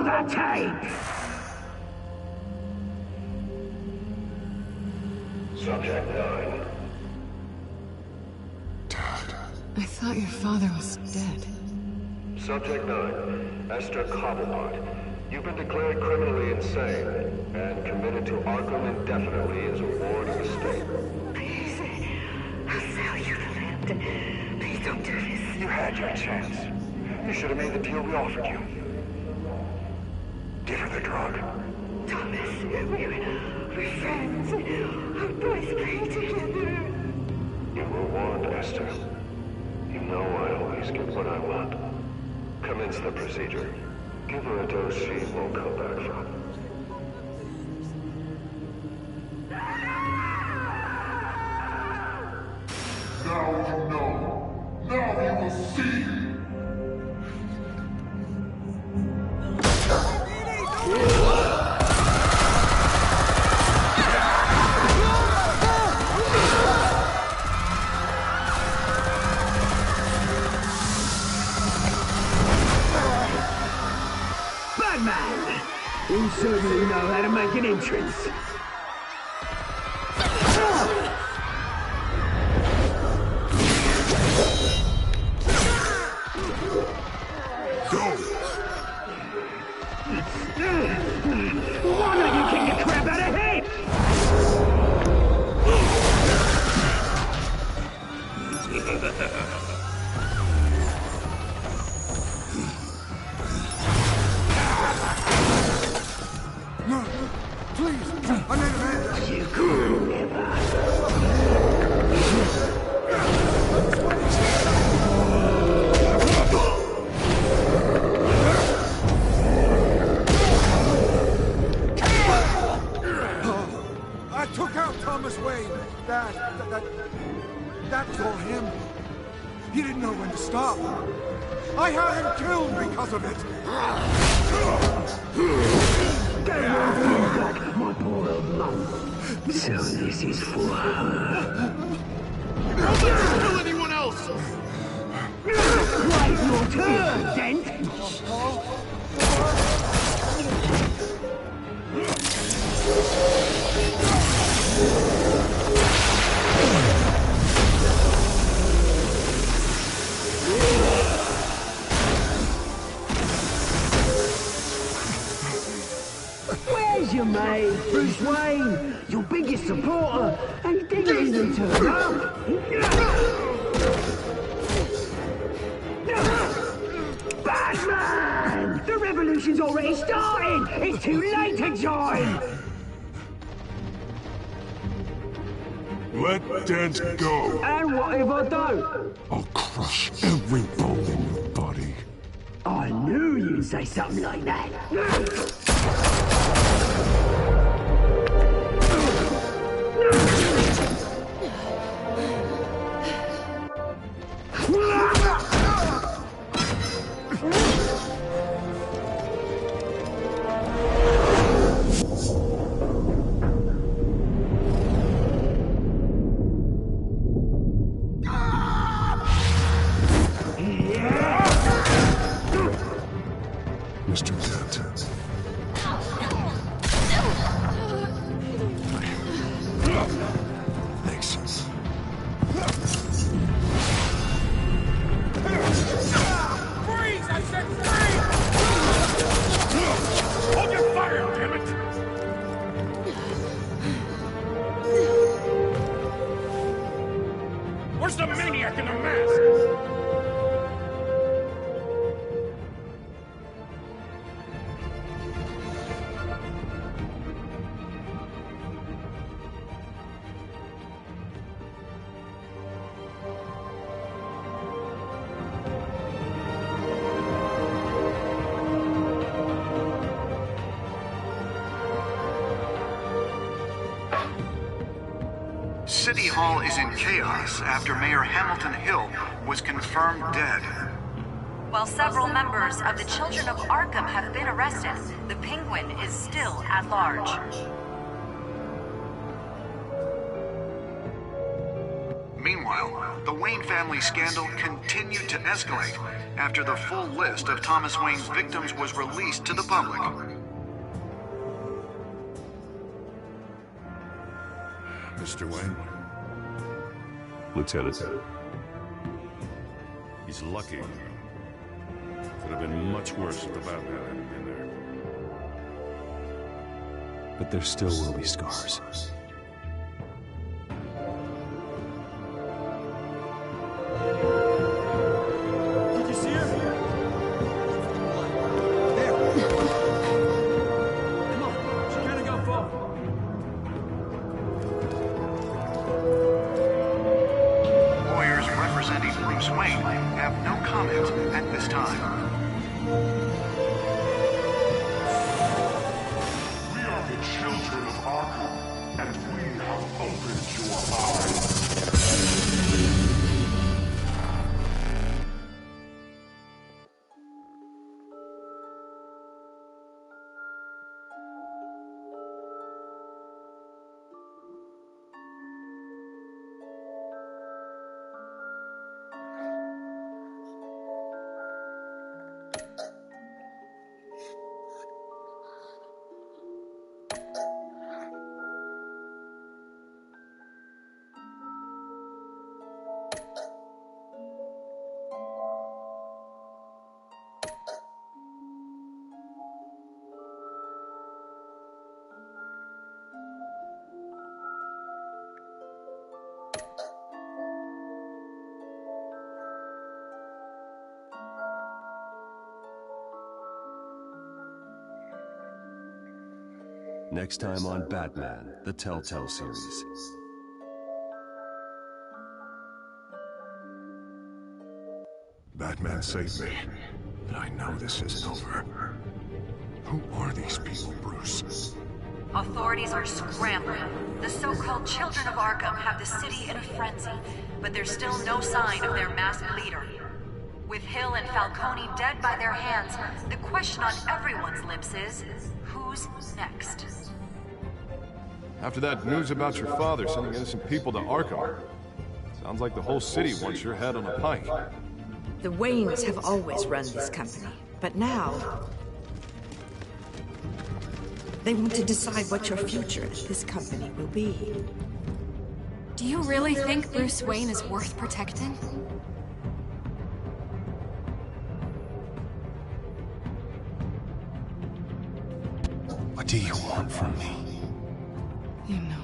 Roll the tape! Subject 9. I thought your father was dead. Subject 9, Esther Cobblepot. You've been declared criminally insane and committed to Arkham indefinitely as a ward of the state. Please, I'll sell you the land. Please don't do this. You had your chance. You should have made the deal we offered you. Give her the drug. Thomas, we're friends. Our boys play together. You were warned, Esther. You know I always get what I want. Commence the procedure. Give her a dose she won't come back from. Now you know. Now you will see. Batman! You certainly know how to make an entrance. Why don't you kick the crap out of him? No, please, I made a man. You could never. I took out Thomas Wayne. That's all him. He didn't know when to stop. I had him killed because of it. Back, my poor old mum. So this is for her. Don't let her kill anyone else! Wait your turn, Dent! Where's your mate, Bruce Wayne? Your biggest supporter, and he didn't even turn up! Batman! The revolution's already started! It's too late to join! Let Dent go. And what if I don't? I'll crush every bone in your body. I knew you'd say something like that. Mr. Dent. Thanks. Freeze! I said freeze! Hold your fire, damn it! Where's the maniac in the mask? City Hall is in chaos after Mayor Hamilton Hill was confirmed dead. While several members of the Children of Arkham have been arrested, the Penguin is still at large. Meanwhile, the Wayne family scandal continued to escalate after the full list of Thomas Wayne's victims was released to the public. Mr. Wayne? Lieutenant. He's lucky. Could have been much worse if the Batman hadn't been there. But there still will be scars. Did you see her? There! Come on, she can't go far. Lawyers representing Bruce Wayne have no comment at this time. We are the children of Arkham, and we have opened your eyes. Next time on Batman, the Telltale series. Batman saved me, but I know this isn't over. Who are these people, Bruce? Authorities are scrambling. The so-called Children of Arkham have the city in a frenzy, but there's still no sign of their masked leader. With Hill and Falcone dead by their hands, the question on everyone's lips is, who's next? After that news about your father sending innocent people to Arkham, sounds like the whole city wants your head on a pike. The Waynes have always run this company, but now they want to decide what your future at this company will be. Do you really think Bruce Wayne is worth protecting? What do you want from me? You know